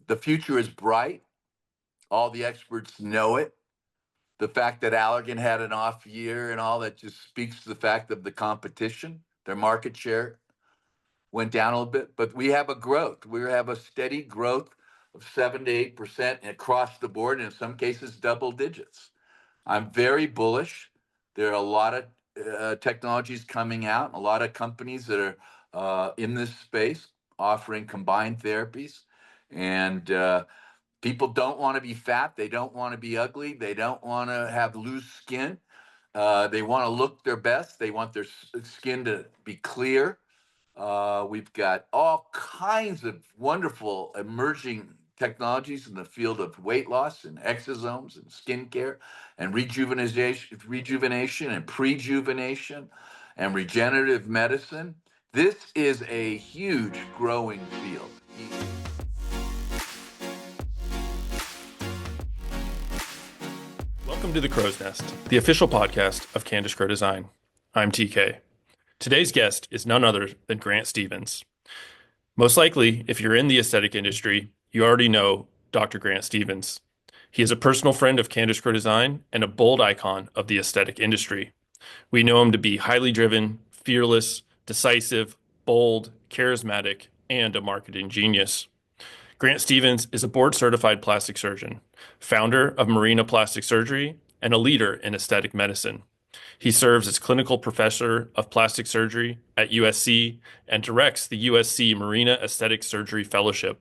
The future is bright. All the experts know it. The fact that Allergan had an off year and all that just speaks to the fact of the competition. Their market share went down a little bit, but we have a growth. We have a steady growth of 7 to 8% across the board, and in some cases, double digits. I'm very bullish. There are a lot of technologies coming out, a lot of companies that are in this space offering combined therapies. And people don't want to be fat. They don't want to be ugly. They don't want to have loose skin. They want to look their best. They want their skin to be clear. We've got all kinds of wonderful emerging technologies in the field of weight loss and exosomes and skincare and rejuvenation and prejuvenation and regenerative medicine. This is a huge growing field. Welcome to The Crow's Nest, the official podcast of Candace Design. I'm TK. Today's guest is none other than Grant Stevens. Most likely, if you're in the aesthetic industry, you already know Dr. Grant Stevens. He is a personal friend of Candace Design and a bold icon of the aesthetic industry. We know him to be highly driven, fearless, decisive, bold, charismatic, and a marketing genius. Grant Stevens is a board-certified plastic surgeon, founder of Marina Plastic Surgery, and a leader in aesthetic medicine. He serves as clinical professor of plastic surgery at USC and directs the USC Marina Aesthetic Surgery Fellowship.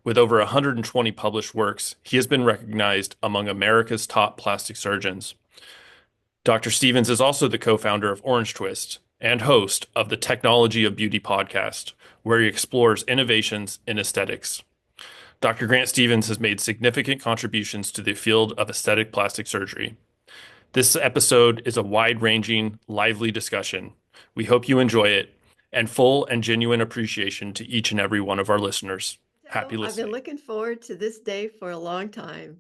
With over 120 published works, he has been recognized among America's top plastic surgeons. Dr. Stevens is also the co-founder of Orange Twist and host of the Technology of Beauty podcast, where he explores innovations in aesthetics. Dr. Grant Stevens has made significant contributions to the field of aesthetic plastic surgery. This episode is a wide-ranging, lively discussion. We hope you enjoy it, and full and genuine appreciation to each and every one of our listeners. Happy listening. I've been looking forward to this day for a long time.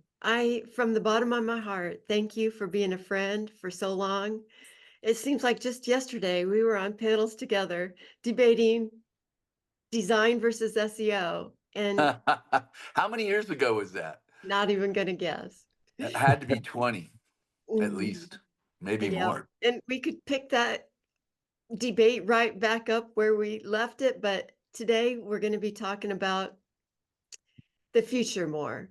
From the bottom of my heart, thank you for being a friend for so long. It seems like just yesterday we were on panels together debating design versus SEO. And how many years ago was that? Not even going to guess. It had to be 20. At least, maybe more. And we could pick that debate right back up where we left it. But today we're going to be talking about the future more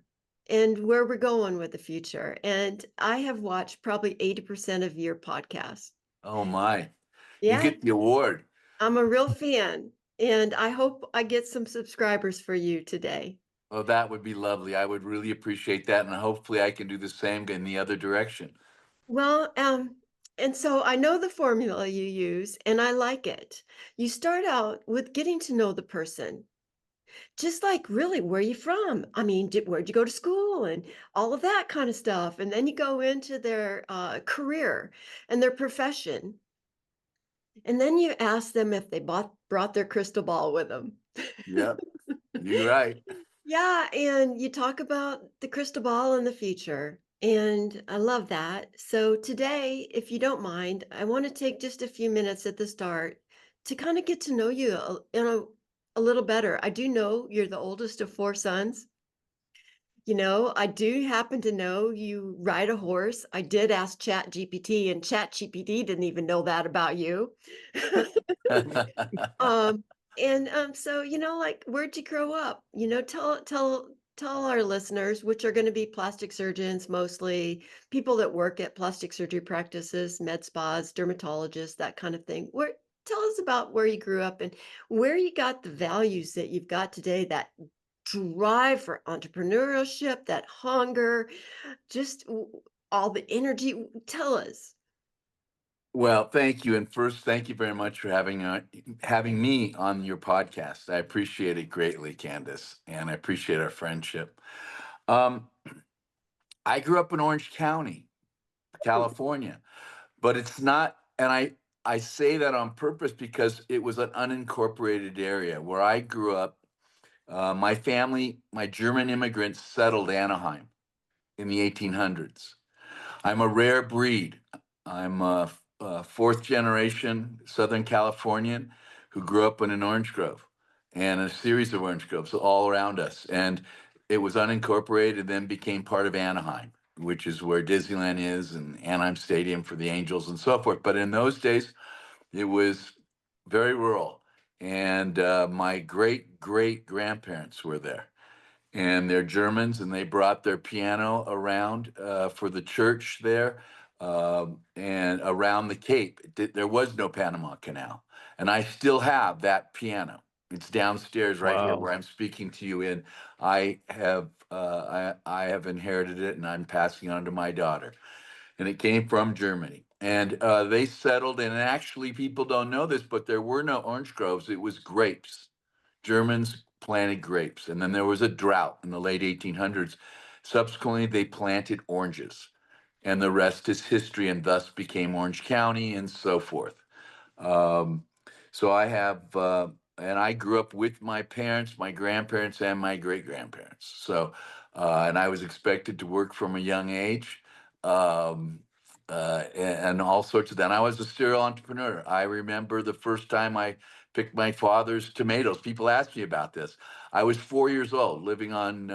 and where we're going with the future. And I have watched probably 80% of your podcast. Oh, my. Yeah. You get the award. I'm a real fan. And I hope I get some subscribers for you today. Oh, that would be lovely. I would really appreciate that. And hopefully I can do the same in the other direction. Well, and so I know the formula you use, and I like it. You start out with getting to know the person, just like really, where are you from? I mean, where'd you go to school and all of that kind of stuff. And then you go into their career and their profession. And then you ask them if they brought their crystal ball with them. Yep, you're right. Yeah, and you talk about the crystal ball and the future. And I love that. So today, if you don't mind, I want to take just a few minutes at the start to kind of get to know you a little better. I do know you're the oldest of 4 sons. You know, I do happen to know you ride a horse. I did ask ChatGPT, and ChatGPT didn't even know that about you. So, like, where'd you grow up? Tell our listeners, which are going to be plastic surgeons, mostly people that work at plastic surgery practices, med spas, dermatologists, that kind of thing. Tell us about where you grew up and where you got the values that you've got today, that drive for entrepreneurship, that hunger, just all the energy. Tell us. Well, thank you. And first, thank you very much for having me on your podcast. I appreciate it greatly, Candace, and I appreciate our friendship. I grew up in Orange County, California, but it's not, and I say that on purpose because it was an unincorporated area where I grew up. My family, my German immigrants settled Anaheim in the 1800s. I'm a rare breed. I'm a fourth generation Southern Californian who grew up in an orange grove and a series of orange groves all around us. And it was unincorporated, then became part of Anaheim, which is where Disneyland is, and Anaheim Stadium for the Angels and so forth. But in those days, it was very rural. And my great grandparents were there, and they're Germans, and they brought their piano around for the church there, and around the Cape. There was no Panama Canal, and I still have that piano. It's downstairs right here Wow. where I'm speaking to you in. I have inherited it, and I'm passing it on to my daughter. And it came from Germany. And they settled, and actually, people don't know this, but there were no orange groves. It was grapes. Germans planted grapes, and then there was a drought in the late 1800s. Subsequently, they planted oranges, and the rest is history, and thus became Orange County and so forth. Um, so I have, and I grew up with my parents, my grandparents, and my great grandparents. So, and I was expected to work from a young age, um, and all sorts of that. And I was a serial entrepreneur. I remember the first time I picked my father's tomatoes. People ask me about this. I was 4 years old, living on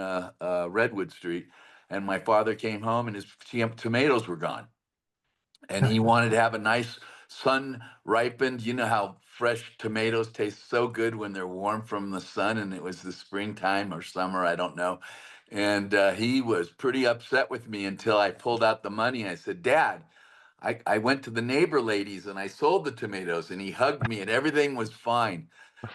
Redwood Street, and my father came home, and his tomatoes were gone, and he wanted to have a nice sun ripened. You know how fresh tomatoes taste so good when they're warm from the sun, and it was the springtime or summer, I don't know. And he was pretty upset with me until I pulled out the money. And I said, Dad, I went to the neighbor ladies and I sold the tomatoes, and he hugged me, and everything was fine.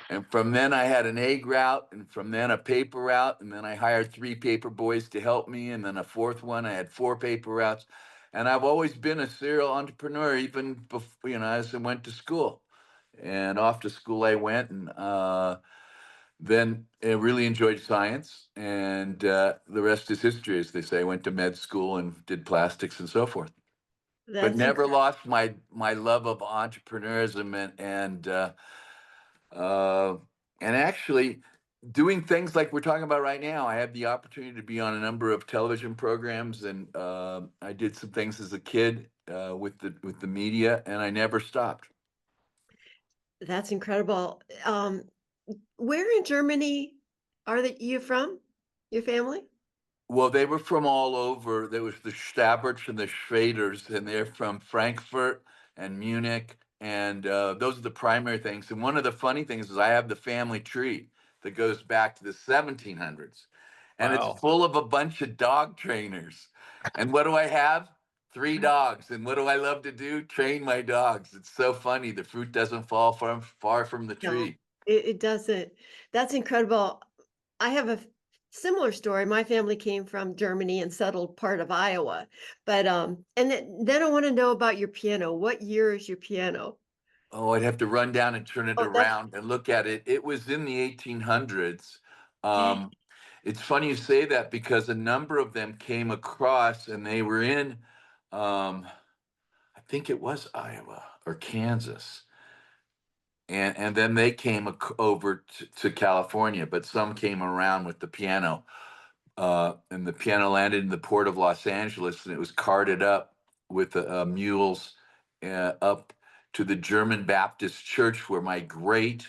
And from then I had an egg route, and from then a paper route, and then I hired 3 paper boys to help me, and then a fourth one. I had 4 paper routes, and I've always been a serial entrepreneur, even before, as I went to school. And off to school I went, and then I really enjoyed science, and the rest is history, as they say. I went to med school and did plastics and so forth, but That's never incredible. lost my love of entrepreneurism uh, and actually doing things like we're talking about right now. I had the opportunity to be on a number of television programs, and I did some things as a kid with the media, and I never stopped. That's incredible. Where in Germany you from? Your family? Well, they were from all over. There was the Staberts and the Schraders, and they're from Frankfurt and Munich, and those are the primary things. And one of the funny things is I have the family tree that goes back to the 1700s, and it's Wow. full of a bunch of dog trainers. And what do I have? 3 dogs. And what do I love to do? Train my dogs. It's so funny. The fruit doesn't fall far from the No, tree. it doesn't. That's incredible. I have a similar story. My family came from Germany and settled part of Iowa. But and then I want to know about your piano. What year is your piano? Oh, I'd have to run down and turn it Oh, that's around and look at it. It was in the 1800s. Um, it's funny you say that because a number of them came across, and they were in, I think it was Iowa or Kansas. And then they came over to California, but some came around with the piano. And the piano landed in the port of Los Angeles, and it was carted up with mules up to the German Baptist church where my great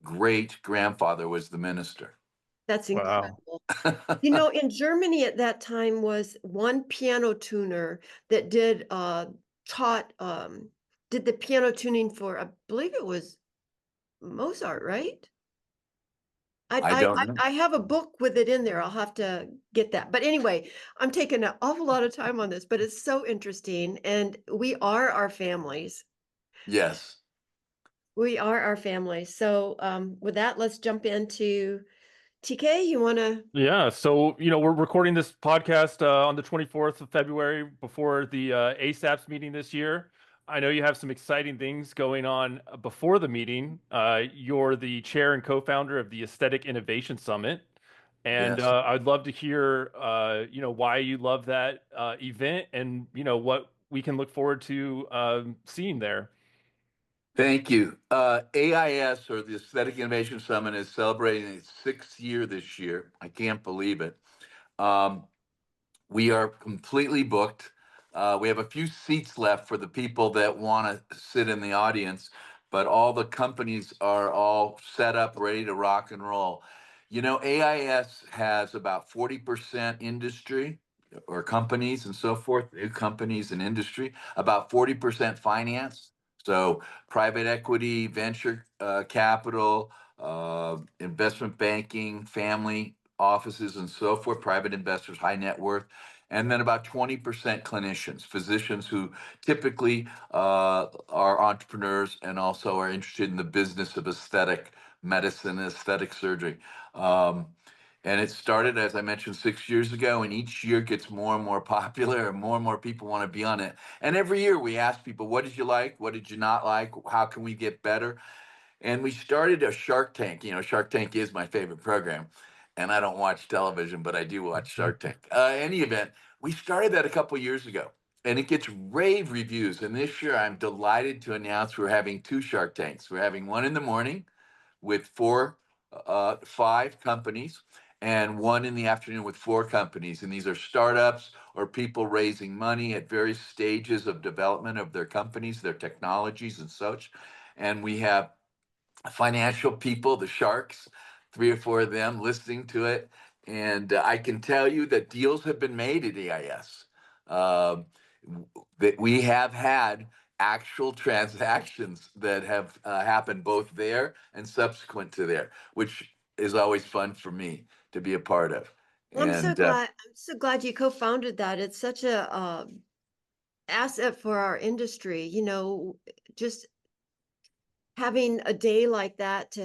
grandfather was the minister. that's Wow. incredible. You know, in Germany at that time was one piano tuner that taught did the piano tuning for, I believe it was Mozart, right? I I I don't I know. I have a book with it in there. I'll have to get that. But anyway, I'm taking an awful lot of time on this, but it's so interesting, and we are our families. Yes. We are our families. So, with that, let's jump into TK. You want to? Yeah, so we're recording this podcast on the 24th of February before the ASAPS meeting this year. I know you have some exciting things going on before the meeting. You're the chair and co-founder of the Aesthetic Innovation Summit, and Yes. I'd love to hear why you love that event and what we can look forward to seeing there. Thank you. AIS, or the Aesthetic Innovation Summit, is celebrating its 6th year this year. I can't believe it. Um, We are completely booked. We have a few seats left for the people that want to sit in the audience, but all the companies are all set up, ready to rock and roll. AIS has about 40% industry or companies and so forth, new companies and industry, about 40% finance. So private equity, venture capital, investment banking, family offices and so forth, private investors, high net worth. And then about 20% clinicians, physicians who typically are entrepreneurs and also are interested in the business of aesthetic medicine, aesthetic surgery. Um, and it started, as I mentioned, 6 years ago, and each year gets more and more popular, and more people want to be on it. And every year we ask people, what did you like? What did you not like? How can we get better? And we started a Shark Tank. Shark Tank is my favorite program. And I don't watch television, but I do watch Shark Tank. Any event, we started that a couple years ago. And it gets rave reviews. And this year, I'm delighted to announce we're having two Shark Tanks. We're having one in the morning with five companies, and one in the afternoon with four companies. And these are startups or people raising money at various stages of development of their companies, their technologies, and such. And we have financial people, the sharks, three or four of them listening to it. And I can tell you that deals have been made at EIS, um, that we have had actual transactions that have happened both there and subsequent to there, which is always fun for me to be a part of. Well, I'm so And glad. I'm so glad you co-founded that. It's such a asset for our industry. Just having a day like that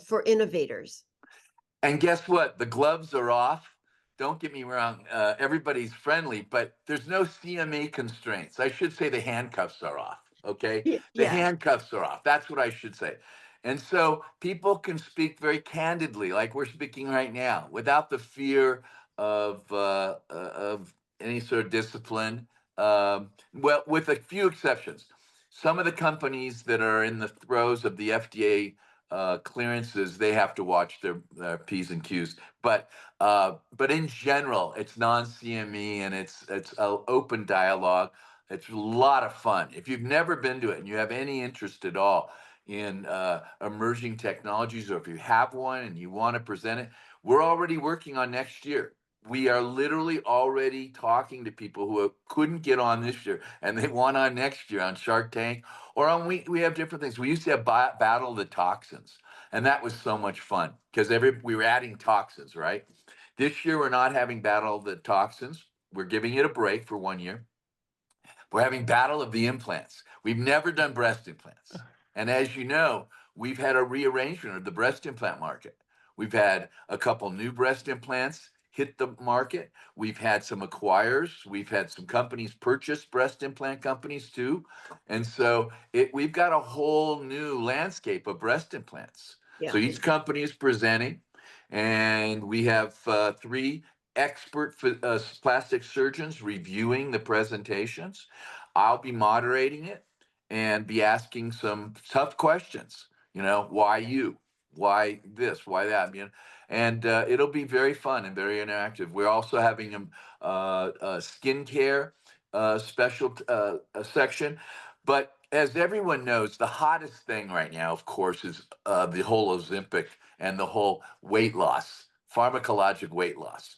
for innovators. And guess what? The gloves are off. Don't get me wrong. Everybody's friendly, but there's no CMA constraints. I should say the handcuffs are off. Okay. The Yeah. handcuffs are off. That's what I should say. And so people can speak very candidly, like we're speaking right now, without the fear of any sort of discipline. Well, with a few exceptions. Some of the companies that are in the throes of the FDA clearances, they have to watch their P's and Q's. But in general, it's non-CME and it's an open dialogue. It's a lot of fun. If you've never been to it and you have any interest at all in emerging technologies, or if you have one and you want to present it, we're already working on next year. We are literally already talking to people who couldn't get on this year and they want on next year on Shark Tank, or on we have different things. We used to have Battle of the Toxins, and that was so much fun because we were adding toxins, right? This year we're not having Battle of the Toxins. We're giving it a break for 1 year. We're having Battle of the Implants. We've never done breast implants. And as you know, we've had a rearrangement of the breast implant market. We've had a couple new breast implants hit the market. We've had some acquirers. We've had some companies purchase breast implant companies too. And so we've got a whole new landscape of breast implants. Yeah. So each company is presenting, and we have three expert plastic surgeons reviewing the presentations. I'll be moderating it and be asking some tough questions. Why you? Why this? Why that? And it'll be very fun and very interactive. We're also having a skincare special section. But as everyone knows, the hottest thing right now, of course, is the whole Ozempic and the whole weight loss, pharmacologic weight loss.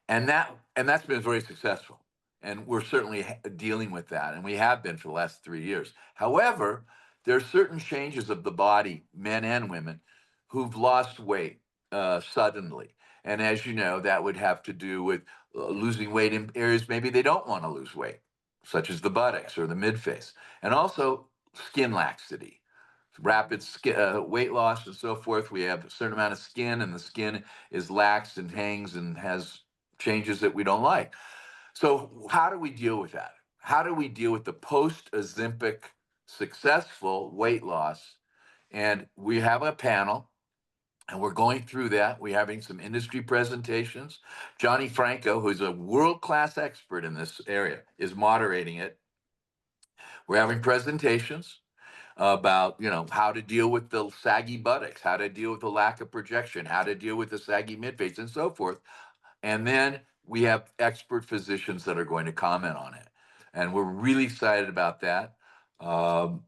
And that's been very successful, and we're certainly dealing with that, and we have been for the last 3 years. However, there are certain changes of the body, men and women, who've lost weight suddenly, and as you know, that would have to do with losing weight in areas maybe they don't want to lose weight, such as the buttocks or the midface, and also skin laxity, rapid weight loss and so forth. We have a certain amount of skin, and the skin is lax and hangs and has changes that we don't like. So how do we deal with that? How do we deal with the post-Ozempic successful weight loss? And we have a panel, and we're going through that. We're having some industry presentations. Johnny Franco, who's a world-class expert in this area, is moderating it. We're having presentations about how to deal with the saggy buttocks, how to deal with the lack of projection, how to deal with the saggy midface, and so forth. And then we have expert physicians that are going to comment on it. And we're really excited about that. Um,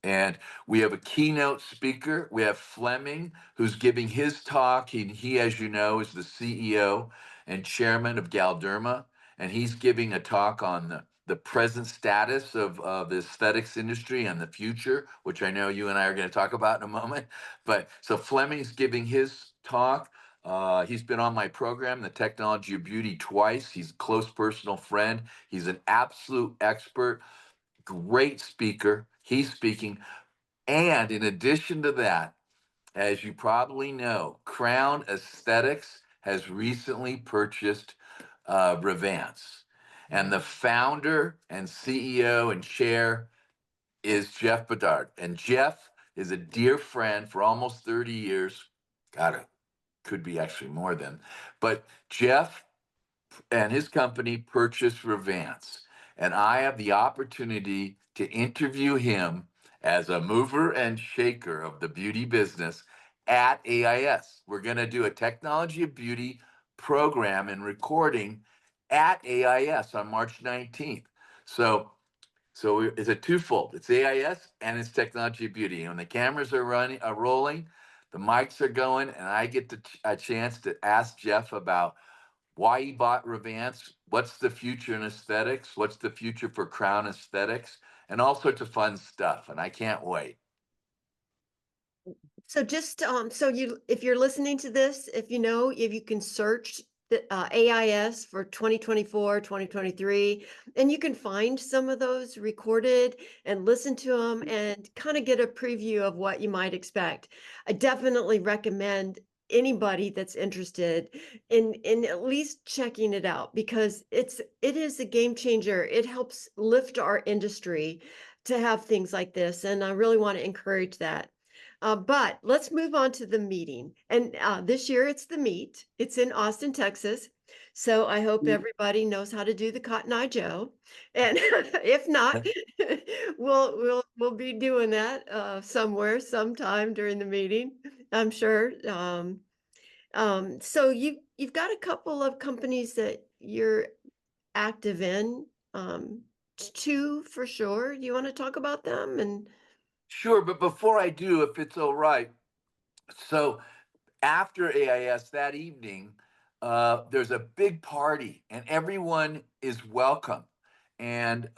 And we have a keynote speaker. We have Fleming, who's giving his talk. He, as you know, is the CEO and chairman of Galderma, and he's giving a talk on the present status of the aesthetics industry and the future, which I know you and I are going to talk about in a moment. But so Fleming's giving his talk. He's been on my program, The Technology of Beauty, twice. He's a close personal friend. He's an absolute expert, great speaker. He's speaking. And in addition to that, as you probably know, Crown Aesthetics has recently purchased Revance. And the founder and CEO and chair is Jeff Bedard. And Jeff is a dear friend for almost 30 years. God, it could be actually more than. But Jeff and his company purchased Revance. And I have the opportunity to interview him as a mover and shaker of the beauty business at AIS. We're going to do a Technology of Beauty program and recording at AIS on March 19th. So it's a twofold. It's AIS and it's Technology of Beauty. And when the cameras are rolling, the mics are going, and I get a chance to ask Jeff about why he bought Revance, what's the future in aesthetics, what's the future for Crown Aesthetics, and all sorts of fun stuff. And I can't wait. So just so you, if you're listening to this, if you can search the AIS for 2024, 2023, and you can find some of those recorded and listen to them and kind of get a preview of what you might expect. I definitely recommend anybody that's interested in at least checking it out, because it is a game changer. It helps lift our industry to have things like this, and I really want to encourage that. But let's move on to the meeting. And this year it's the meet. It's in Austin, Texas. So I hope everybody knows how to do the Cotton Eye Joe. And if not, we'll be doing that somewhere, sometime during the meeting, I'm sure. So you've got a couple of companies that you're active in. Two for sure. You want to talk about them? And Sure, but before I do, if it's all right, so after AIS that evening, there's a big party, and everyone is welcome. And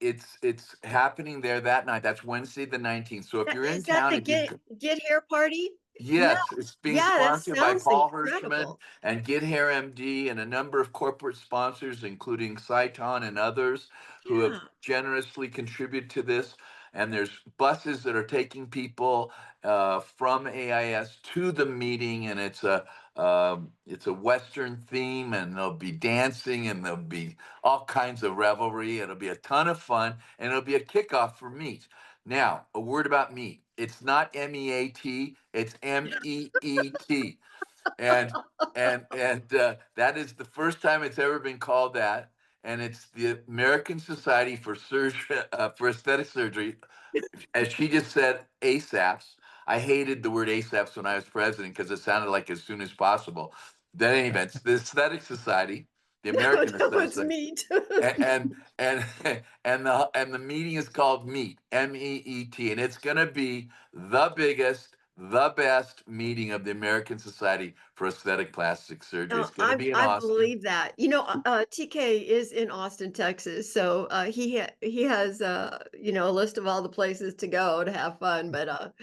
it's happening there that night. That's Wednesday the 19th. So if you're in is that town, the if you get here party? Yeah, Yes, it's being yeah, that sponsored by sounds Paul Hirschman incredible. and Get Hair MD and a number of corporate sponsors, including Saiton and others who have Yeah. generously contributed to this. And there's buses that are taking people from AIS to the meeting, and it's a Western theme, and there'll be dancing, and there'll be all kinds of revelry. It'll be a ton of fun, and it'll be a kickoff for Meet. Now, a word about meat. It's not MEAT, it's MEET. And that is the first time it's ever been called that. And it's the American Society for Surgery for Aesthetic Surgery. As she just said, ASAPs. I hated the word ASAPs when I was president because it sounded like as soon as possible. Then, any events, the Aesthetic Society, the No, American no, Aesthetic it's Society, meat. and and the meeting is called Meet, MEET, and it's going to be the biggest, the best meeting of the American Society for Aesthetic Plastic Surgery. It's going to be in I Austin. believe that. TK is in Austin, Texas, so he has a list of all the places to go to have fun. But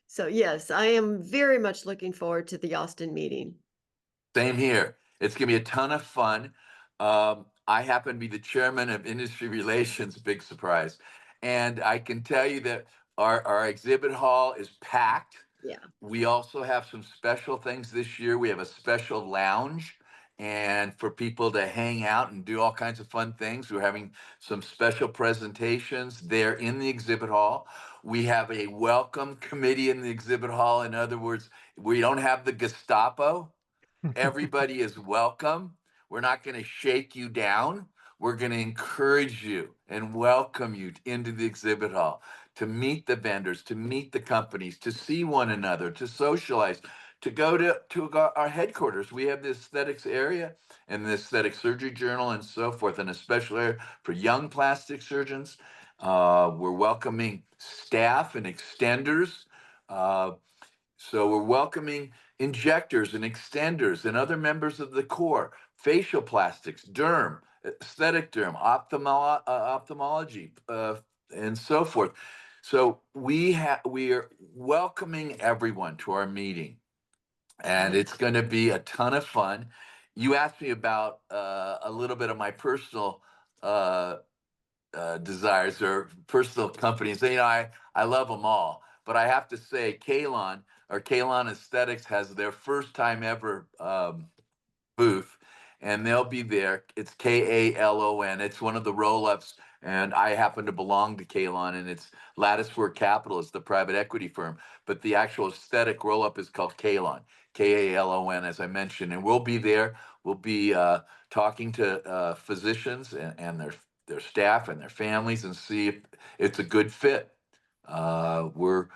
so yes, I am very much looking forward to the Austin meeting. Same here. It's going to be a ton of fun. I happen to be the chairman of industry relations, big surprise. And I can tell you that our exhibit hall is packed. Yeah. We also have some special things this year. We have a special lounge and for people to hang out and do all kinds of fun things. We're having some special presentations there in the exhibit hall. We have a welcome committee in the exhibit hall. In other words, we don't have the Gestapo. Everybody is welcome. We're not going to shake you down. We're going to encourage you and welcome you into the exhibit hall to meet the vendors, to meet the companies, to see one another, to socialize, to go to our headquarters. We have the aesthetics area and the aesthetic surgery journal and so forth, and a special area for young plastic surgeons. We're welcoming staff and extenders. So we're welcoming injectors and extenders and other members of the core, facial plastics, derm, aesthetic derm, ophthalmology, and so forth. So we are welcoming everyone to our meeting, and it's going to be a ton of fun. You asked me about a little bit of my personal desires or personal companies. I love them all, but I have to say, Kalon or Kalon Aesthetics has their first time ever booth, and they'll be there. It's KALON. It's one of the roll-ups, and I happen to belong to Kalon, and it's Latticework Capital is the private equity firm, but the actual aesthetic roll-up is called Kalon, KALON, as I mentioned, and we'll be there. We'll be talking to physicians and their staff and their families and see if it's a good fit. We're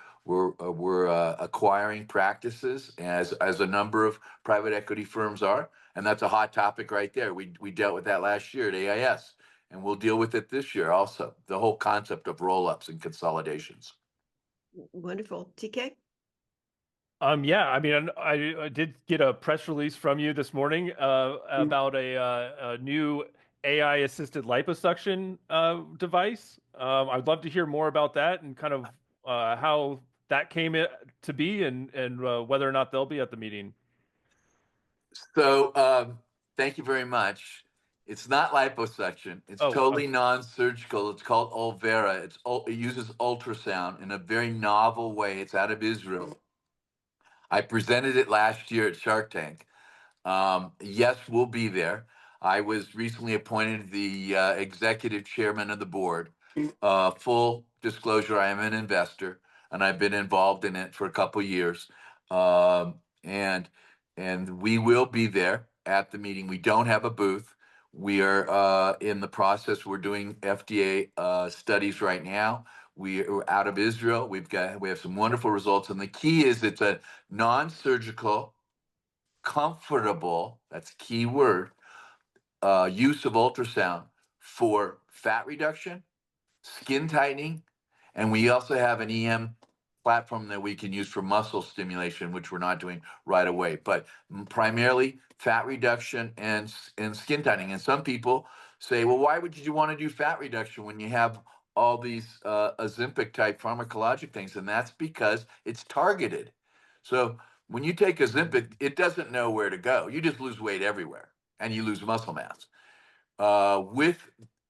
acquiring practices as a number of private equity firms are, and that's a hot topic right there. We dealt with that last year at AIS, and we'll deal with it this year also. The whole concept of roll-ups and consolidations. Wonderful. TK? Yeah, I mean, I did get a press release from you this morning about a new AI-assisted liposuction device. I'd love to hear more about that and kind of how that came to be and whether or not they'll be at the meeting. So thank you very much. It's not liposuction. It's totally non-surgical. It's called Olvera. It uses ultrasound in a very novel way. It's out of Israel. I presented it last year at Shark Tank. Yes, we'll be there. I was recently appointed the executive chairman of the board. Full disclosure, I am an investor, and I've been involved in it for a couple years. And we will be there at the meeting. We don't have a booth. We are in the process. We're doing FDA studies right now. We're out of Israel. We have some wonderful results, and the key is it's a non-surgical, comfortable, that's key word, use of ultrasound for fat reduction, skin tightening, and we also have an EM platform that we can use for muscle stimulation, which we're not doing right away, but primarily fat reduction and skin tightening. And some people say, well, why would you want to do fat reduction when you have all these Ozempic type pharmacologic things? And that's because it's targeted. So when you take Ozempic, it doesn't know where to go. You just lose weight everywhere and you lose muscle mass. With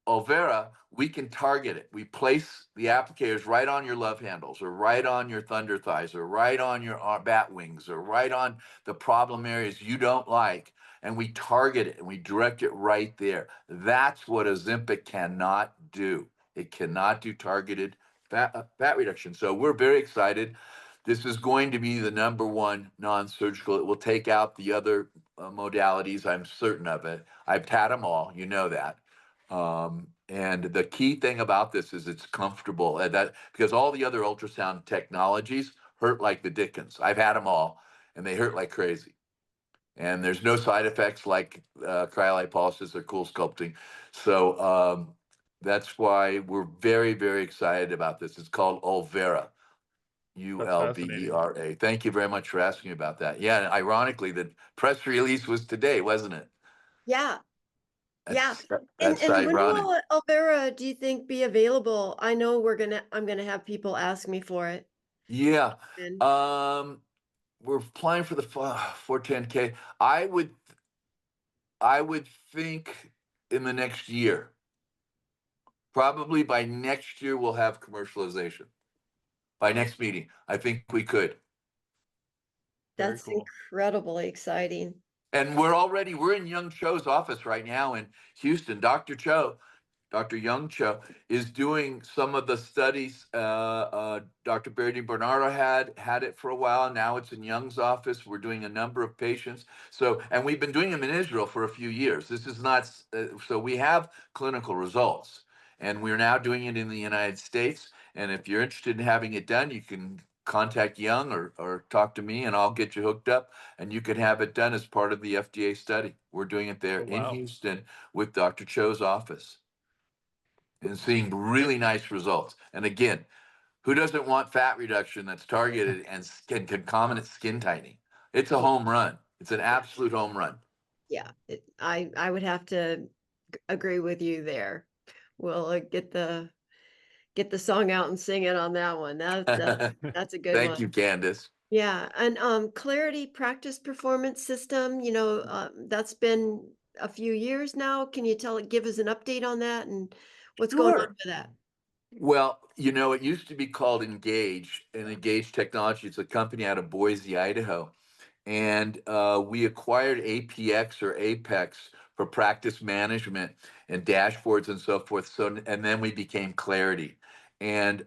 Olvera, we can target it. We place the applicators right on your love handles or right on your thunder thighs or right on your bat wings or right on the problem areas you don't like. And we target it and we direct it right there. That's what Ozempic cannot do. It cannot do targeted fat reduction. So we're very excited. This is going to be the number one non-surgical. It will take out the other modalities. I'm certain of it. I've had them all. You know that. And the key thing about this is it's comfortable. That because all the other ultrasound technologies hurt like the dickens. I've had them all, and they hurt like crazy. And there's no side effects like cryolipolysis or cool sculpting. So that's why we're very, very excited about this. It's called Olvera. Ulvera. Thank you very much for asking about that. Yeah, and ironically, the press release was today, wasn't it? Yeah. That's, Yeah. that's And when ironic. will Alvera, do you think, be available? I know I'm gonna have people ask me for it. Yeah. And We're applying for the 410K. I would think in the next year. Probably by next year we'll have commercialization. By next meeting, I think we could. Very that's cool. incredibly exciting. And we're in Young Cho's office right now in Houston. Dr. Young Cho is doing some of the studies. Dr. Barry Bernardo had it for a while. Now it's in Young's office. We're doing a number of patients. So, and we've been doing them in Israel for a few years. This is not, so we have clinical results, and we're now doing it in the United States. And if you're interested in having it done, you can contact Young or talk to me, and I'll get you hooked up, and you can have it done as part of the FDA study. We're doing it there in Houston with Dr. Cho's office. and seeing really nice results. And again, who doesn't want fat reduction that's targeted and concomitant skin tightening? It's a Yeah. home run. It's an absolute home run. Yeah, I would have to agree with you there. We'll get the song out and sing it on that one. That's a good Thank one. you, Candace. Yeah, and Clarity Practice Performance System, that's been a few years now. Can you give us an update on that and what's going on Sure. with that? Well, it used to be called Engage, and Engage Technology. It's a company out of Boise, Idaho. And we acquired APX or Apex for practice management and dashboards and so forth. And then we became Clarity. And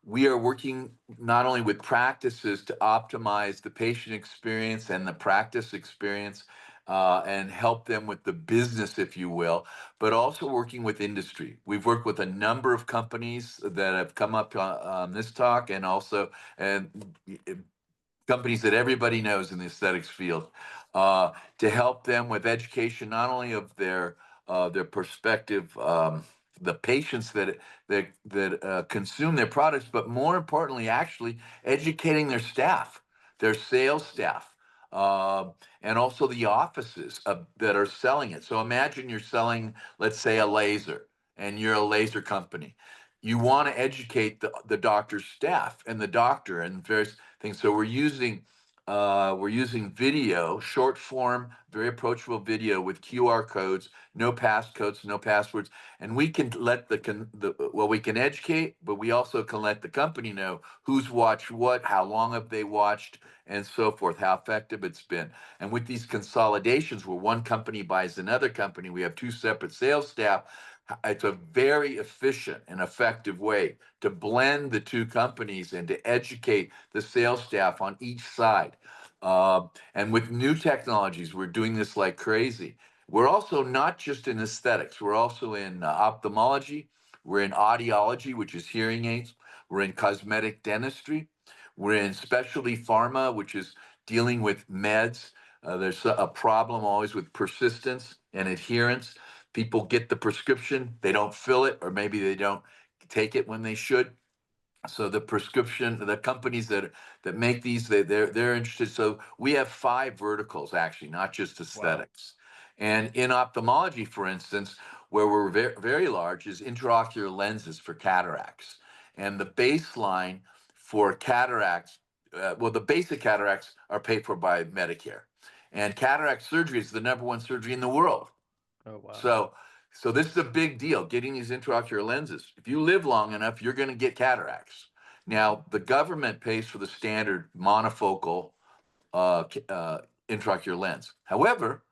we are working not only with practices to optimize the patient experience and the practice experience and help them with the business, if you will, but also working with industry. We've worked with a number of companies that have come up on this talk, and also and companies that everybody knows in the aesthetics field, to help them with education, not only of their perspective, the patients that consume their products, but more importantly, actually educating their staff, their sales staff, and also the offices that are selling it. So imagine you're selling, let's say, a laser, and you're a laser company. You want to educate the doctor's staff and the doctor and various things. So we're using video, short form, very approachable video with QR codes, no passcodes, no passwords, and we can let we can educate, but we also can let the company know who's watched what, how long have they watched, and so forth, how effective it's been. And with these consolidations, where one company buys another company, we have two separate sales staff. It's a very efficient and effective way to blend the two companies and to educate the sales staff on each side. And with new technologies, we're doing this like crazy. We're also not just in aesthetics, we're also in ophthalmology, we're in audiology, which is hearing aids, we're in cosmetic dentistry, we're in specialty pharma, which is dealing with meds. There's a problem always with persistence and adherence. People get the prescription, they don't fill it, or maybe they don't take it when they should. So the companies that make these, they're interested. So we have 5 verticals, actually, not just Wow. aesthetics. And in ophthalmology, for instance, where we're very, very large, is intraocular lenses for cataracts. And the baseline for cataracts, the basic cataracts are paid for by Medicare. And cataract surgery is the #1 surgery in the world. Oh, wow. So this is a big deal, getting these intraocular lenses. If you live long enough, you're going to get cataracts. Now, the government pays for the standard monofocal intraocular lens. However,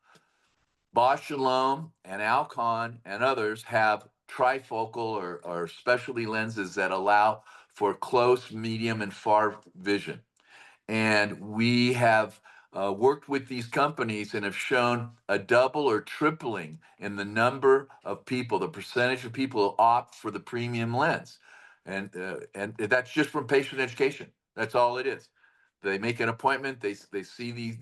Bausch and Lomb and Alcon and others have trifocal or specialty lenses that allow for close, medium, and far vision. And we have worked with these companies and have shown a double or tripling in the number of people, the percentage of people who opt for the premium lens. And that's just from patient education. That's all it is. They make an appointment. They see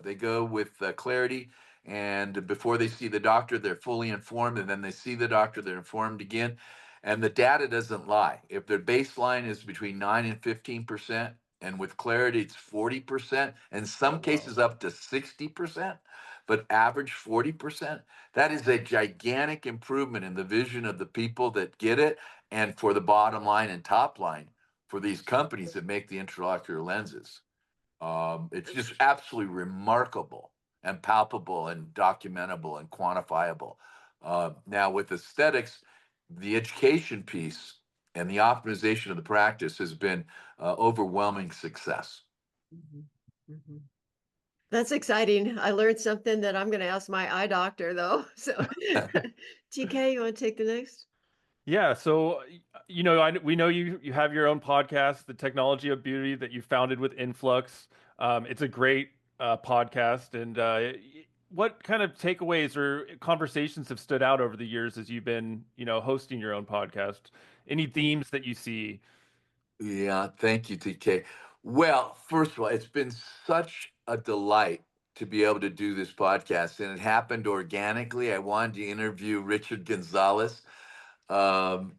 they go with Clarity, and before they see the doctor, they're fully informed. And then they see the doctor, they're informed again. And the data doesn't lie. If their baseline is between 9 and 15%, and with Clarity, it's 40%, in some cases up to 60%, but average 40%. That is a gigantic improvement in the vision of the people that get it, and for the bottom line and top line for these companies that make the intraocular lenses. It's just absolutely remarkable and palpable and documentable and quantifiable. Now, with aesthetics, the education piece and the optimization of the practice has been overwhelming success. Mhm, mhm. That's exciting. I learned something that I'm going to ask my eye doctor, though. So, TK, you want to take the next? Yeah, so we know you have your own podcast, The Technology of Beauty, that you founded with Influx. It's a great podcast, and what kind of takeaways or conversations have stood out over the years as you've been, hosting your own podcast? Any themes that you see? Yeah, thank you, TK. Well, first of all, it's been such a delight to be able to do this podcast, and it happened organically. I wanted to interview Richard Gonzalez. um,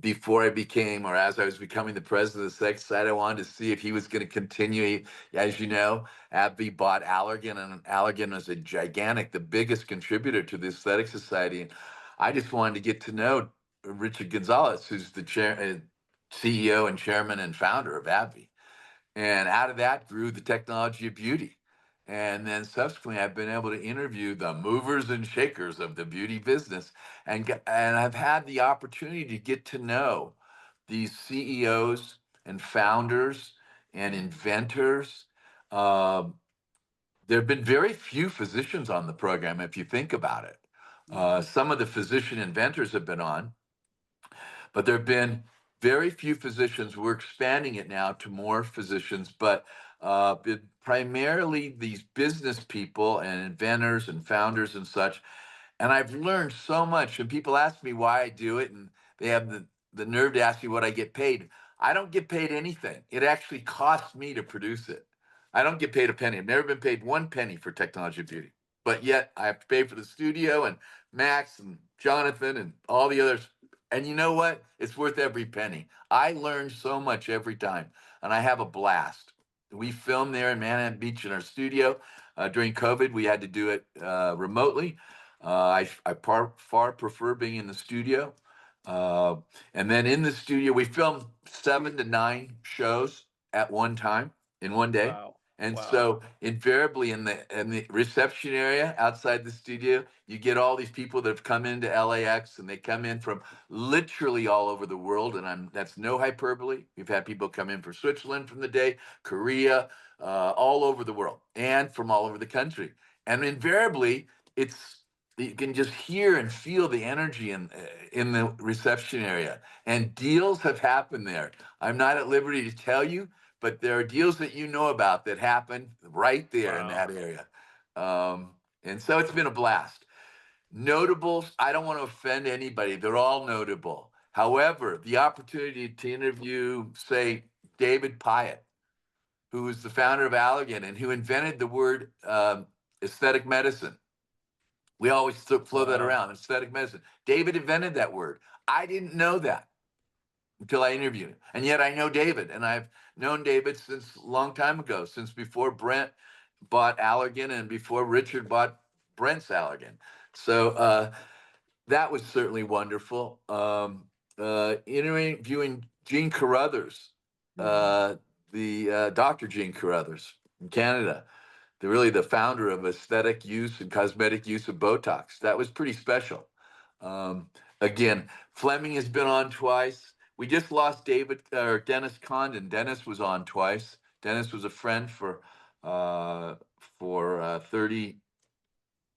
before I became, or as I was becoming the president of the Aesthetic Society. I wanted to see if he was going to continue. As you know, AbbVie bought Allergan, and Allergan was a gigantic, the biggest contributor to the Aesthetic Society. And I just wanted to get to know Richard Gonzalez, who's the CEO and chairman and founder of AbbVie. And out of that grew the technology of beauty. And then subsequently, I've been able to interview the movers and shakers of the beauty business. And I've had the opportunity to get to know these CEOs and founders and inventors. Um, there have been very few physicians on the program, if you think about it. Some of the physician inventors have been on, but there have been very few physicians. We're expanding it now to more physicians, but primarily these business people and inventors and founders and such. And I've learned so much. And people ask me why I do it, and they have the nerve to ask me what I get paid. I don't get paid anything. It actually costs me to produce it. I don't get paid a penny. I've never been paid one penny for Technology of Beauty, but yet I have to pay for the studio and Max and Jonathan and all the others. And you know what? It's worth every penny. I learn so much every time, and I have a blast. We filmed there in Manhattan Beach in our studio. During COVID, we had to do it remotely. I far prefer being in the studio. Uh, and then in the studio, we filmed 7 to 9 shows at one time in one day. Wow. And Wow. so invariably in the reception area outside the studio, you get all these people that have come into LAX, and they come in from literally all over the world. And that's no hyperbole. We've had people come in from Switzerland from the day, Korea, all over the world, and from all over the country. And invariably, it's you can just hear and feel the energy in the reception area. And deals have happened there. I'm not at liberty to tell you, but there are deals that you know about that happen right there in Wow. that area. And so it's been a blast. Notables, I don't want to offend anybody. They're all notable. However, the opportunity to interview, say, David Pyatt, who was the founder of Allergan and who invented the word aesthetic medicine. We always flow that Wow. around, aesthetic medicine. David invented that word. I didn't know that until I interviewed him. And yet I know David, and I've known David since a long time ago, since before Brent bought Allergan and before Richard bought Brent's Allergan. So that was certainly wonderful. Interviewing Gene Carruthers, the Dr. Gene Carruthers in Canada, the founder of aesthetic use and cosmetic use of Botox. That was pretty special. Um, Again, Fleming has been on twice. We just lost Dennis Condon. Dennis was on twice. Dennis was a friend for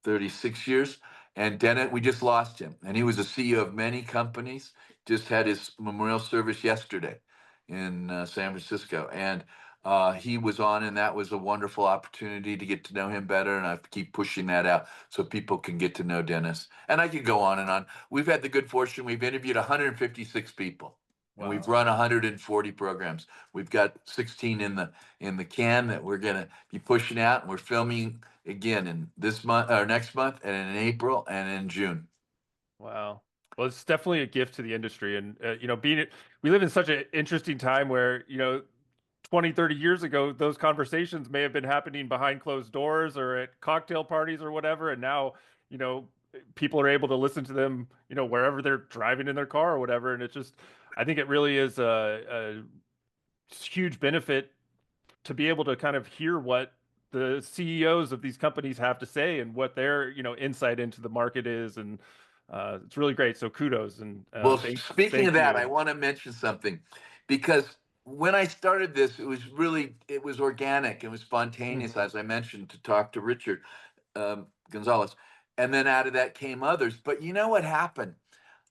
36 years. And Dennett, we just lost him. And he was a CEO of many companies. Just had his memorial service yesterday in San Francisco. And he was on, and that was a wonderful opportunity to get to know him better. And I have to keep pushing that out so people can get to know Dennis. And I could go on and on. We've had the good fortune, we've interviewed 156 people. And we've Wow. run 140 programs. We've got 16 in the can that we're going to be pushing out, and we're filming again in this month or next month, and in April and in June. Wow. Well, it's definitely a gift to the industry. And, we live in such an interesting time where, 20, 30 years ago, those conversations may have been happening behind closed doors or at cocktail parties or whatever. And now, you know, people are able to listen to them, wherever they're driving in their car or whatever. And it's just, I think it really is a huge benefit to be able to kind of hear what the CEOs of these companies have to say and what their, insight into the market is. And it's really great. So kudos and Well, speaking thank of that, you. I want to mention something, because when I started this, it was organic, it was spontaneous, Mhm. as I mentioned, to talk to Richard Gonzalez. And then out of that came others. But you know what happened?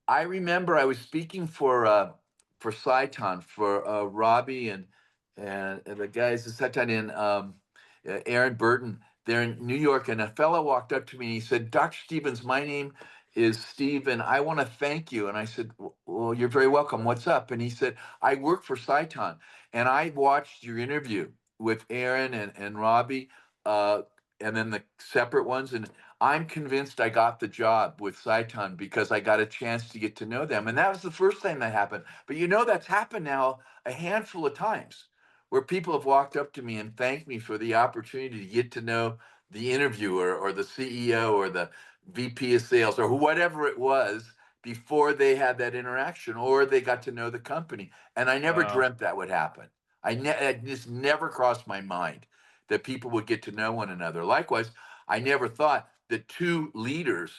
I remember I was speaking for Sciton, for Robbie and the guys at Sciton in Aaron Burton there in New York, and a fellow walked up to me and he said, "Dr. Stevens, my name is Steve, and I want to thank you." And I said, "Well, you're very welcome. What's up?" And he said, "I work for Sciton, and I watched your interview with Aaron and Robbie. Uh, and then the separate ones. And I'm convinced I got the job with Saiton because I got a chance to get to know them. And that was the first time that happened. But that's happened now a handful of times where people have walked up to me and thanked me for the opportunity to get to know the interviewer or the CEO or the VP of sales or whatever it was before they had that interaction or they got to know the company. And I never Wow. dreamt that would happen. It just never crossed my mind that people would get to know one another. Likewise, I never thought that two leaders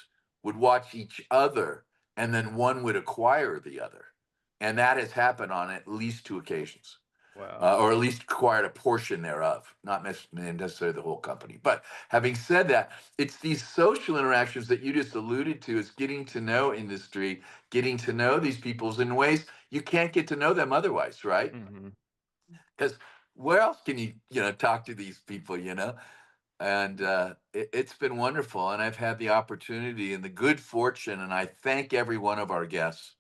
would watch each other and then one would acquire the other. And that has happened on at least two occasions, Wow. or at least acquired a portion thereof, not necessarily the whole company. But having said that, it's these social interactions that you just alluded to, is getting to know industry, getting to know these peoples in ways you can't get to know them otherwise, right? Mm-hmm. Because where else can you talk to these people, And it's been wonderful. And I've had the opportunity and the good fortune, and I thank every one of our guests.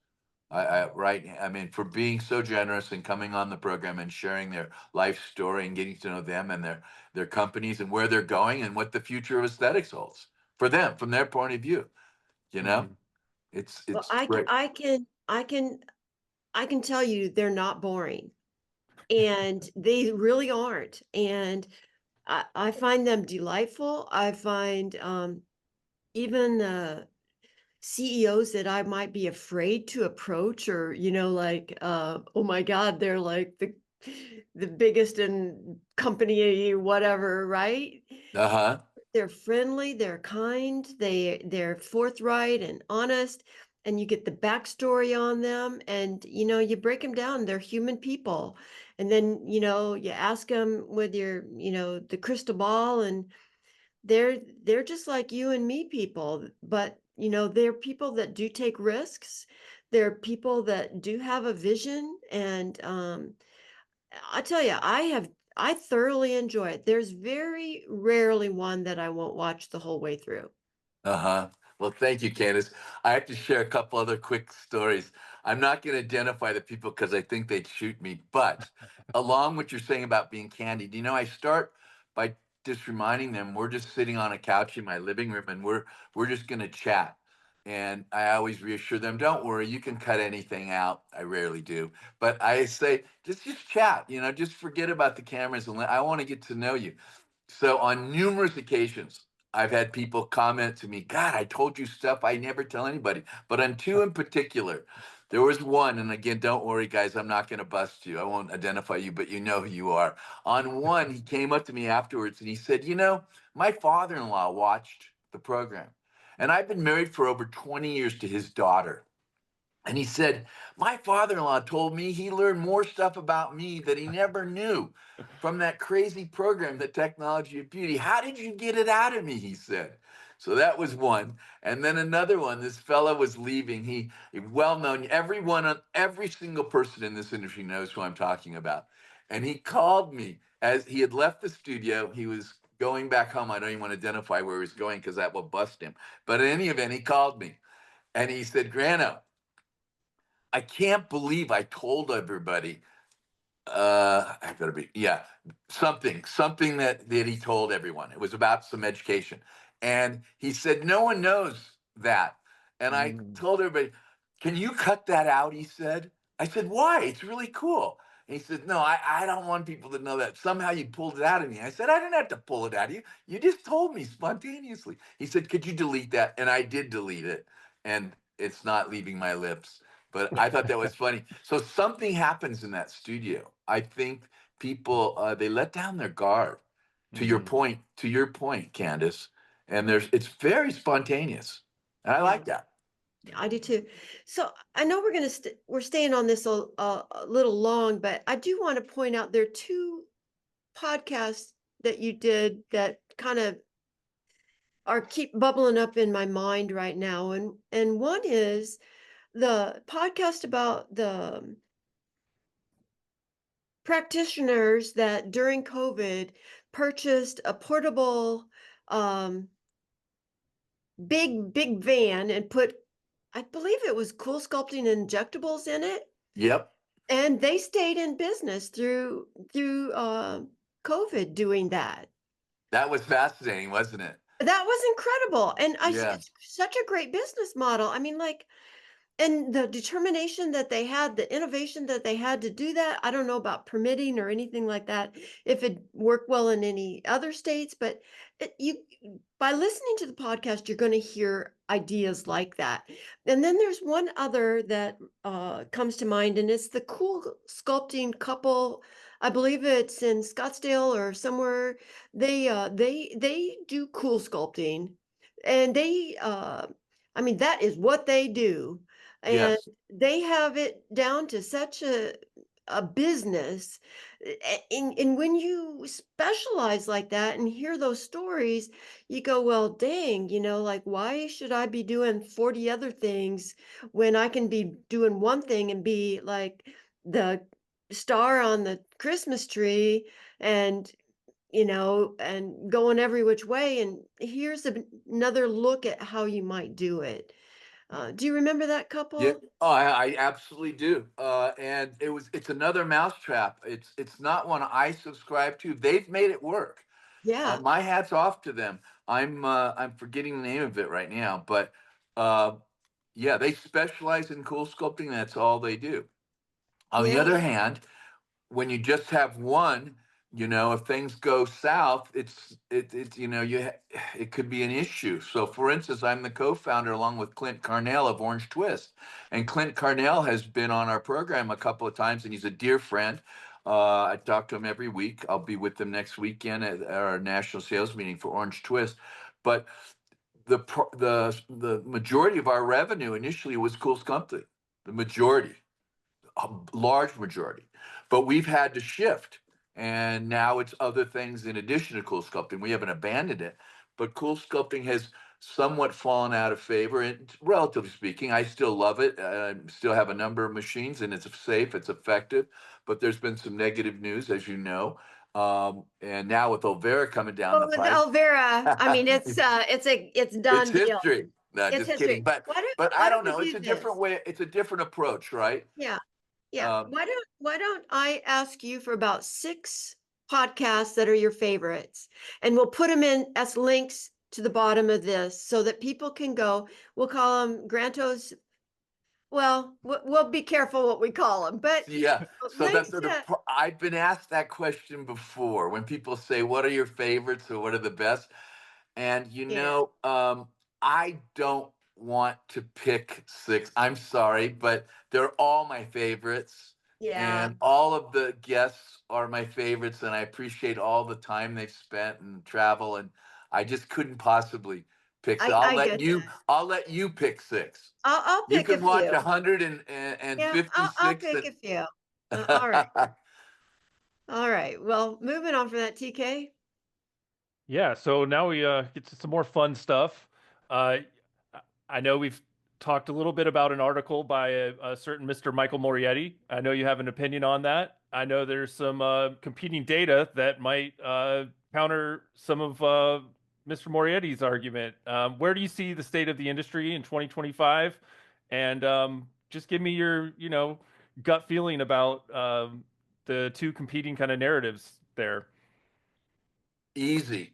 I mean, for being so generous and coming on the program and sharing their life story and getting to know them and their companies and where they're going and what the future of aesthetics holds for them from their point of view. You know, Mm-hmm. Well, it's great. I can tell you they're not boring, and they really aren't. And I find them delightful. I find even CEOs that I might be afraid to approach, or like, oh my God, they're like the biggest in company, whatever, right? Uh-huh. They're friendly, they're kind, they're forthright and honest, and you get the backstory on them, and you break them down. They're human people, and then you ask them with your the crystal ball, and they're just like you and me people, but they're people that do take risks. They're people that do have a vision, and I tell you, I thoroughly enjoy it. There's very rarely one that I won't watch the whole way through. Uh-huh. Well, thank you, Candace. I have to share a couple other quick stories. I'm not going to identify the people because I think they'd shoot me. But along what you're saying about being candid, I start by just reminding them we're just sitting on a couch in my living room and we're just going to chat. And I always reassure them, don't worry, you can cut anything out. I rarely do. But I say, just chat, just forget about the cameras and I want to get to know you. So on numerous occasions, I've had people comment to me, God, I told you stuff I never tell anybody. But on two in particular, there was one, and again, don't worry, guys, I'm not going to bust you. I won't identify you, but you know who you are. On one, he came up to me afterwards and he said, my father-in-law watched the program, and I've been married for over 20 years to his daughter. And he said, my father-in-law told me he learned more stuff about me that he never knew from that crazy program, The Technology of Beauty. How did you get it out of me? He said. So that was one. And then another one, this fella was leaving. He well known, every single person in this industry knows who I'm talking about. And he called me as he had left the studio. He was going back home. I don't even want to identify where he was going because that will bust him. But in any event, he called me and he said, Grano, I can't believe I told everybody. I gotta be, yeah, something that he told everyone. It was about some education, and he said no one knows that. And I Mm-hmm. told everybody, "Can you cut that out?" He said. I said, "Why? It's really cool." And he said, "No, I don't want people to know that. Somehow you pulled it out of me." I said, "I didn't have to pull it out of you. You just told me spontaneously." He said, "Could you delete that?" And I did delete it, and it's not leaving my lips. But I thought that was funny. So something happens in that studio. I think people they let down their guard. Mm-hmm. To your point, Candace, and it's very spontaneous, and I Yeah, like that. I do too. So I know we're staying on this a little long, but I do want to point out there are two podcasts that you did that kind of are keep bubbling up in my mind right now, and one is the podcast about the practitioners that during COVID purchased a portable um, big van and put, I believe it was cool sculpting injectables in it, Yep. and they stayed in business through COVID doing that. That was fascinating, wasn't it? That was incredible, and Yeah. it's such a great business model. I mean, like, and the determination that they had, the innovation that they had to do that, I don't know about permitting or anything like that, if it worked well in any other states, but you, by listening to the podcast, you're going to hear ideas like that. And then there's one other that comes to mind, and it's the cool sculpting couple. I believe it's in Scottsdale or somewhere. They do cool sculpting, and I mean, that is what they do, and Yes. they have it down to such a business. And when you specialize like that and hear those stories, you go, well, dang, like, why should I be doing 40 other things when I can be doing one thing and be like the star on the Christmas tree, and and going every which way. And here's another look at how you might do it. Do you remember that Yeah. couple? Oh, I absolutely do. And it's another mousetrap. It's not one I subscribe to. They've made it work. Yeah, My hat's off to them. I'm forgetting the name of it right now, but uh, yeah, they specialize in cool sculpting. That's all they do. On the yeah. other hand, when you just have one, if things go south, it's it could be an issue. So, for instance, I'm the co-founder along with Clint Carnell of Orange Twist, and Clint Carnell has been on our program a couple of times, and he's a dear friend. I talk to him every week. I'll be with them next weekend at our national sales meeting for Orange Twist. But the majority of our revenue initially was cool sculpting. The majority, a large majority, but we've had to shift, and now it's other things in addition to cool sculpting. We haven't abandoned it, but cool sculpting has somewhat fallen out of favor, and relatively speaking, I still love it. I still have a number of machines, and it's safe, it's effective, but there's been some negative news, as you know. And now with Olvera coming down Well, the with pipe, Elvira, I mean, it's it's done deal. history. No, It's just kidding. history. But Why don't but why I don't don't we know. It's do a different this? way. It's a different approach, right? Yeah, yeah. Um, Why don't I ask you for about 6 podcasts that are your favorites, and we'll put them in as links to the bottom of this so that people can go. We'll call them Grantos. Well, we'll be careful what we call them, but Yeah. So links that's to, I've been asked that question before when people say, "What are your favorites or what are the best?" And yeah, I don't want to pick six. I'm sorry, but they're all my favorites, yeah. and all of the guests are my favorites, and I appreciate all the time they've spent and travel, and I just couldn't possibly pick. So I get that. I'll let you pick six. I'll You pick a can watch few. Yeah, I'll 156 pick a few. All right. All right. Well, moving on from that, TK. Yeah, so now we get to some more fun stuff. Uh, I know we've talked a little bit about an article by a certain Mr. Michael Morietti. I know you have an opinion on that. I know there's some competing data that might counter some of Mr. Morietti's argument. Where do you see the state of the industry in 2025? And just give me your, gut feeling about the two competing kind of narratives there. Easy.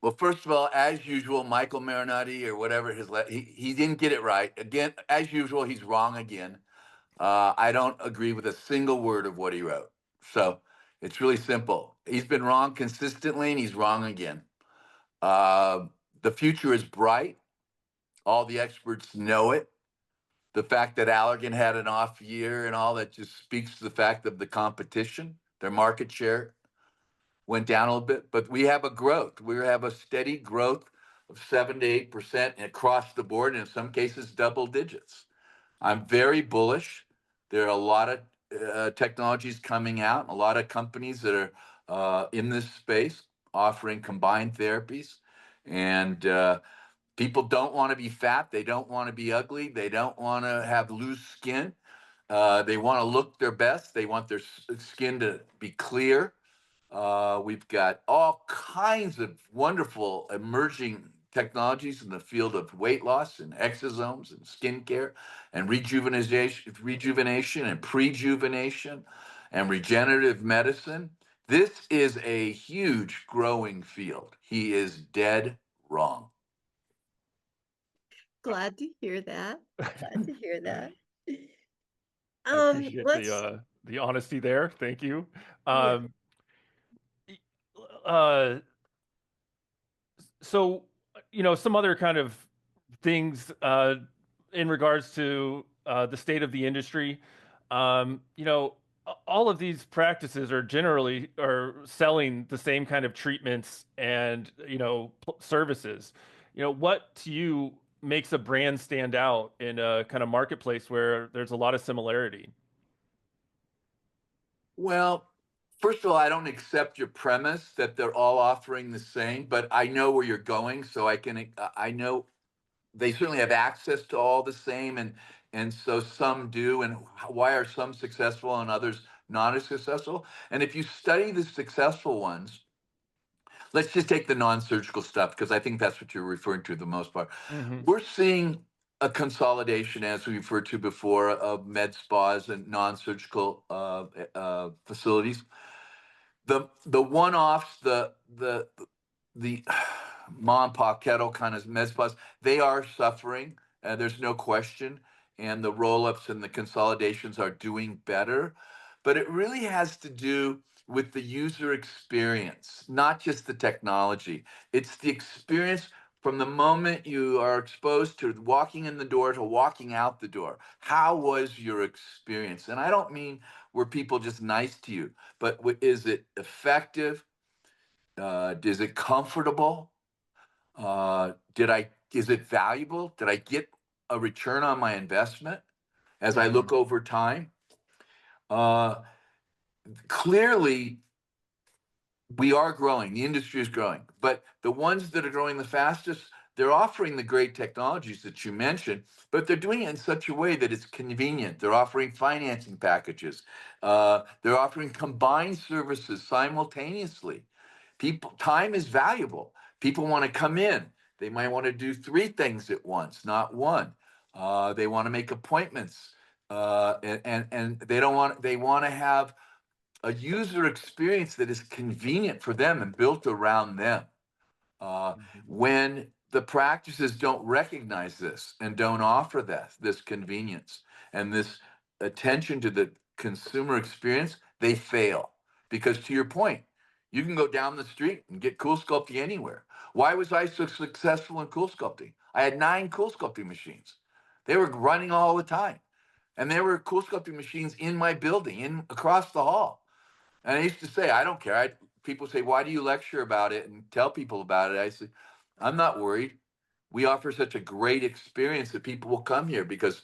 Well, first of all, as usual, Michael Marinati or whatever he didn't get it right. Again, as usual, he's wrong again. I don't agree with a single word of what he wrote. So it's really simple. He's been wrong consistently, and he's wrong again. Uh, the future is bright. All the experts know it. The fact that Allergan had an off year and all that just speaks to the fact of the competition, their market share went down a little bit, but we have a growth. We have a steady growth of 7 to 8% across the board, and in some cases, double digits. I'm very bullish. There are a lot of technologies coming out, a lot of companies that are in this space offering combined therapies. And people don't want to be fat. They don't want to be ugly. They don't want to have loose skin. They want to look their best. They want their skin to be clear. We've got all kinds of wonderful emerging technologies in the field of weight loss and exosomes and skincare and rejuvenation and prejuvenation and regenerative medicine This is a huge growing field. He is dead wrong. Glad to hear that. Glad to hear that. I appreciate Let's the honesty there. Thank you. yeah. Um, y- uh, so some other kind of things in regards to the state of the industry. All of these practices are generally are selling the same kind of treatments and services. What to you makes a brand stand out in a kind of marketplace where there's a lot of similarity? Well, first of all, I don't accept your premise that they're all offering the same, but I know where you're going, so I know they certainly have access to all the same, and so some do. And why are some successful and others not as successful? And if you study the successful ones, let's just take the non-surgical stuff because I think that's what you're referring to the most part. Hmm. We're seeing a consolidation, as we referred to before, of med spas and non-surgical facilities. The one-offs, the mom and pop kettle kind of med spas, they are suffering. There's no question, and the roll-ups and the consolidations are doing better. But it really has to do with the user experience, not just the technology. It's the experience from the moment you are exposed to walking in the door to walking out the door. How was your experience? And I don't mean were people just nice to you, but is it effective? Is it comfortable? Is it valuable? Did I get a return on my investment as I Hmm. look over time? Uh, Clearly, we are growing. The industry is growing, but the ones that are growing the fastest, they're offering the great technologies that you mentioned, but they're doing it in such a way that it's convenient. They're offering financing packages. They're offering combined services simultaneously. Time is valuable. People want to come in. They might want to do three things at once, not one. They want to make appointments, and they want to have a user experience that is convenient for them and built around them. Uh, when the practices don't recognize this and don't offer this convenience and this attention to the consumer experience, they fail. Because to your point, you can go down the street and get cool sculpting anywhere. Why was I so successful in cool sculpting? I had 9 cool sculpting machines. They were running all the time. And there were cool sculpting machines in my building, in across the hall. And I used to say, I don't care. People say, why do you lecture about it and tell people about it? I said, I'm not worried. We offer such a great experience that people will come here because,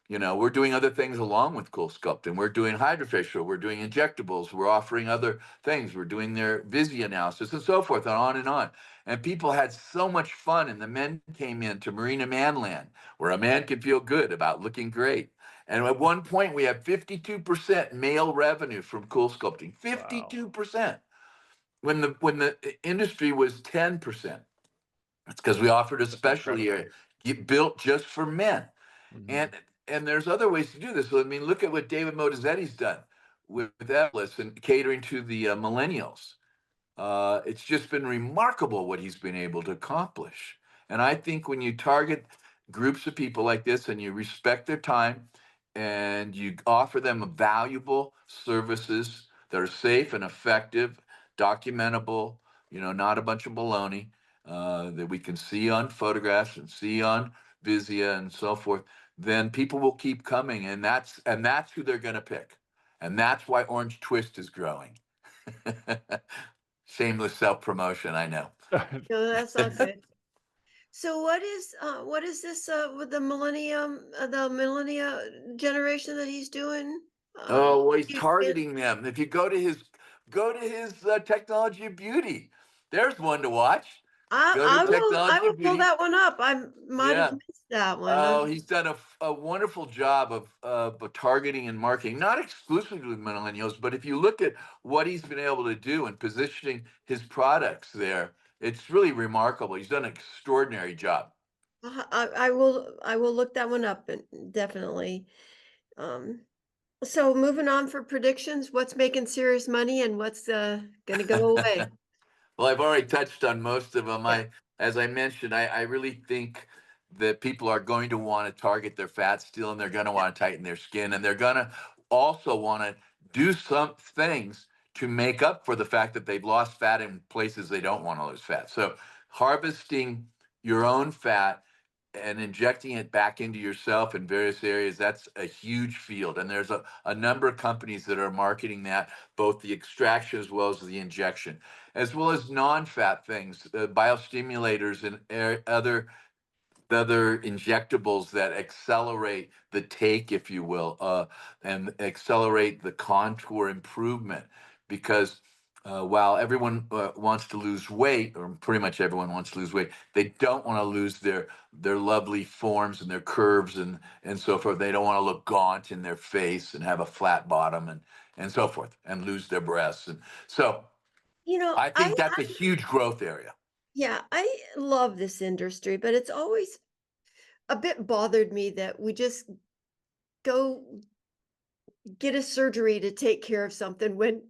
we're doing other things along with Cool Sculpting. We're doing hydrofacial, we're doing injectables, we're offering other things, we're doing their Visi analysis and so forth and on and on. And people had so much fun. And the men came in to Marina Manland, where a man can feel good about looking great. And at one point, we had 52% male revenue from Cool Sculpting. Wow, 52%. When the industry was 10%. It's because we offered a that's special incredible. here built just for men. Hmm. And there's other ways to do this. I mean, look at what David Motizetti's done with Atlas and catering to the millennials. It's just been remarkable what he's been able to accomplish. And I think when you target groups of people like this and you respect their time and you offer them valuable services that are safe and effective, documentable, not a bunch of baloney, that we can see on photographs and see on Visia and so forth, then people will keep coming, and that's who they're going to pick, and that's why Orange Twist is growing. Shameless self promotion, I know. No, that's all good. So what is this with the millennia generation that he's doing? Oh, well, he's You get targeting them. If you go to his technology of beauty, there's one to watch. Go to I technology will of pull beauty. that one up. I might have Yeah. missed that one. Oh, he's done a wonderful job of targeting and marketing, not exclusively with millennials, but if you look at what he's been able to do in positioning his products there, it's really remarkable. He's done an extraordinary job. I will look that one up and definitely. Um So moving on for predictions, what's making serious money and what's gonna go away? Well, I've already touched on most of them. Yeah. As I mentioned, I really think that people are going to want to target their fat still, and they're going to Yeah. want to tighten their skin, and they're going to also want to do some things to make up for the fact that they've lost fat in places they don't want to lose fat. So harvesting your own fat and injecting it back into yourself in various areas, that's a huge field. And there's a number of companies that are marketing that, both the extraction as well as the injection, as well as non-fat things, biostimulators and other injectables that accelerate the take, if you will, and accelerate the contour improvement. Because while everyone wants to lose weight, or pretty much everyone wants to lose weight, they don't want to lose their lovely forms and their curves and so forth. They don't want to look gaunt in their face and have a flat bottom and so forth, and lose their breasts. And so You know, I think that's a huge growth area. yeah, I love this industry, but it's always a bit bothered me that we just go get a surgery to take care of something when,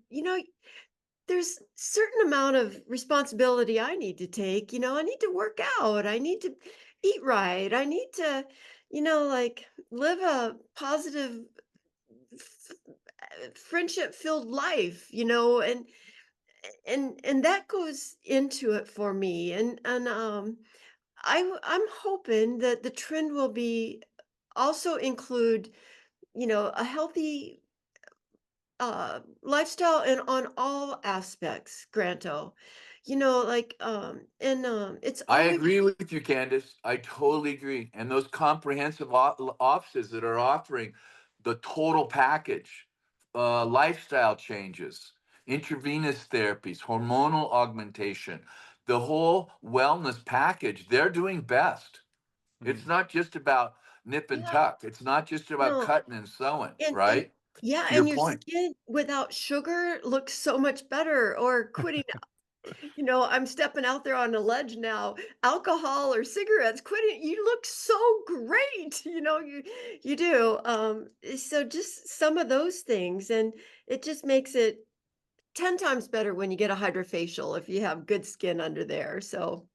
there's certain amount of responsibility I need to take. I need to work out. I need to eat right. I need to, like live a positive friendship filled life, and that goes into it for me. I'm hoping that the trend will be also include, a healthy lifestyle and on all aspects, Granto. And it's I always agree with you, Candace. I totally agree. And those comprehensive offices that are offering the total package, lifestyle changes, intravenous therapies, hormonal augmentation, the whole wellness package, they're doing best. It's Mm. not just about nip and yeah, tuck. It's not just about no, cutting and sewing, and right? yeah, To your and your point. skin without sugar looks so much better. Or quitting, I'm stepping out there on a ledge now. Alcohol or cigarettes, quitting, you look so great. You do. So just some of those things, and it just makes it 10 times better when you get a hydrofacial if you have good skin under there. So,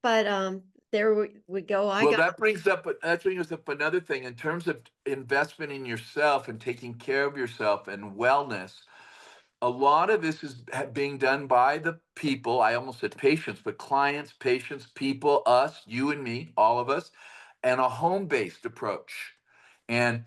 but there we go. I Well, got that brings us up another thing in terms of investment in yourself and taking care of yourself and wellness. A lot of this is being done by the people. I almost said patients, but clients, patients, people, us, you and me, all of us, and a home-based approach. And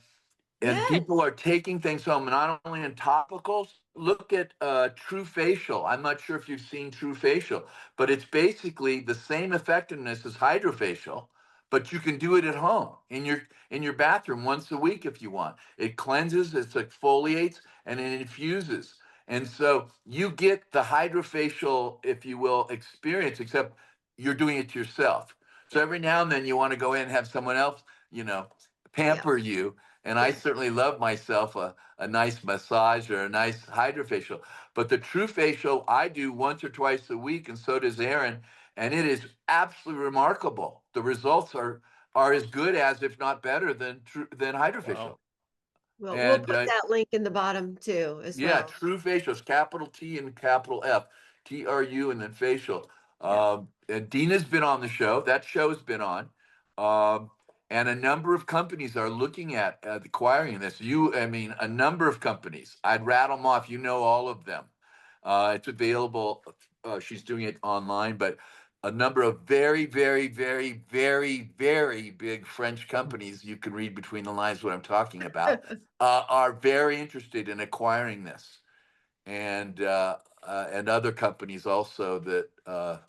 people yes. are taking things home, not only in topicals. Look at True Facial. I'm not sure if you've seen True Facial, but it's basically the same effectiveness as hydrofacial, but you can do it at home in your bathroom once a week if you want. It cleanses, it exfoliates, and it infuses. And so you get the hydrofacial, if you will, experience, except you're doing it yourself. So every now and then you want to go in and have someone else, you know, Yeah. pamper you, and I Yeah. certainly love myself a nice massage or a nice hydrofacial. But the true facial I do once or twice a week, and so does Aaron, and it is absolutely remarkable. The results are as good as, if not better, than hydrofacial. Wow. Well, we'll And put that link in the bottom too, as yeah, well. true facials, capital T and capital F, TRU, and then facial. Yeah. And Dina's been on the show. That show's been on. Um, and a number of companies are looking at acquiring this. I mean, a number of companies. I'd rattle them off. You know all of them. It's available. She's doing it online, but a number of very, very, very, very, very big French companies, you can read between the lines what I'm talking about, are very interested in acquiring this, and other companies also that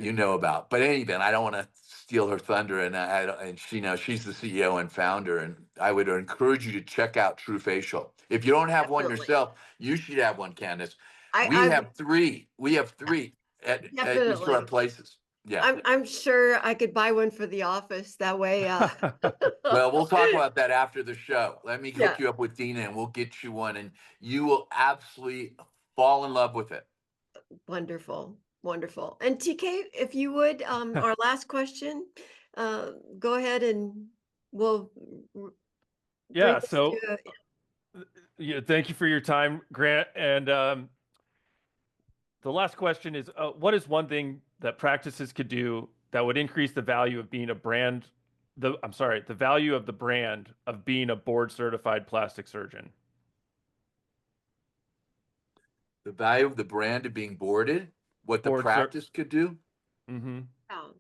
you know about. But anyway, I don't want to steal her thunder, and she knows she's the CEO and founder, and I would encourage you to check out True Facial. If you don't have one Definitely. yourself, you should have one, Candace. We I have three. We have three at each of our definitely. places. Yeah. I'm sure I could buy one for the office. That way, Well, we'll talk about that after the show. Let me yeah, hook you up with Dina, and we'll get you one, and you will absolutely fall in love with it. wonderful, wonderful. And TK, if you would, our last question, go ahead and we'll bring Yeah. this So to. Yeah, thank you for your time, Grant. And the last question is, what is one thing that practices could do that would increase the value of being a brand, the value of the brand of being a board certified plastic surgeon? The value of the brand of being boarded, what the Board cert. practice could do. Mm-hmm. Oh,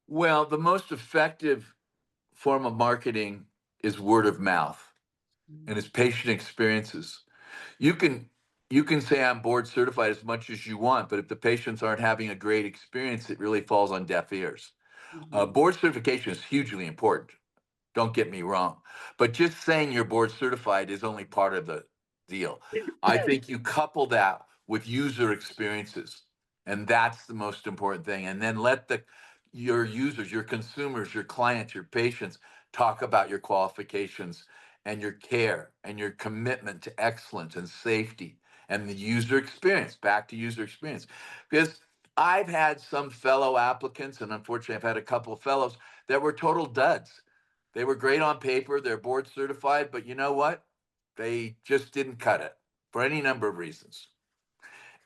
Well, the most effective form of marketing is word of mouth and it's patient experiences. You can you can say I'm board certified as much as you want, but if the patients aren't having a great experience, it really falls on deaf ears. Board certification is hugely important. Don't get me wrong. But just saying you're board certified is only part of the deal. I think you couple that with user experiences, and that's the most important thing. And then let your users, your consumers, your clients, your patients talk about your qualifications and your care and your commitment to excellence and safety and the user experience, back to user experience. Because I've had some fellow applicants, and unfortunately, I've had a couple of fellows that were total duds. They were great on paper, they're board certified, but you know what? They just didn't cut it for any number of reasons.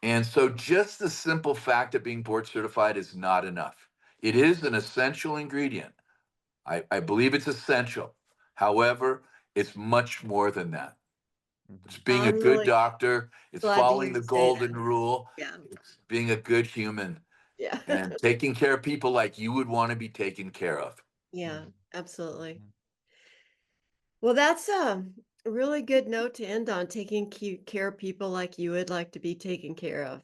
And so just the simple fact of being board certified is not enough. It is an essential ingredient. I believe it's essential. However, it's much more than that. It's being a I'm good really doctor, it's glad to following hear the you say golden that. rule, Yeah. it's being a good human Yeah. and taking care of people like you would want to be taken care of. Yeah, absolutely. Well, that's a really good note to end on, taking care of people like you would like to be taken care of.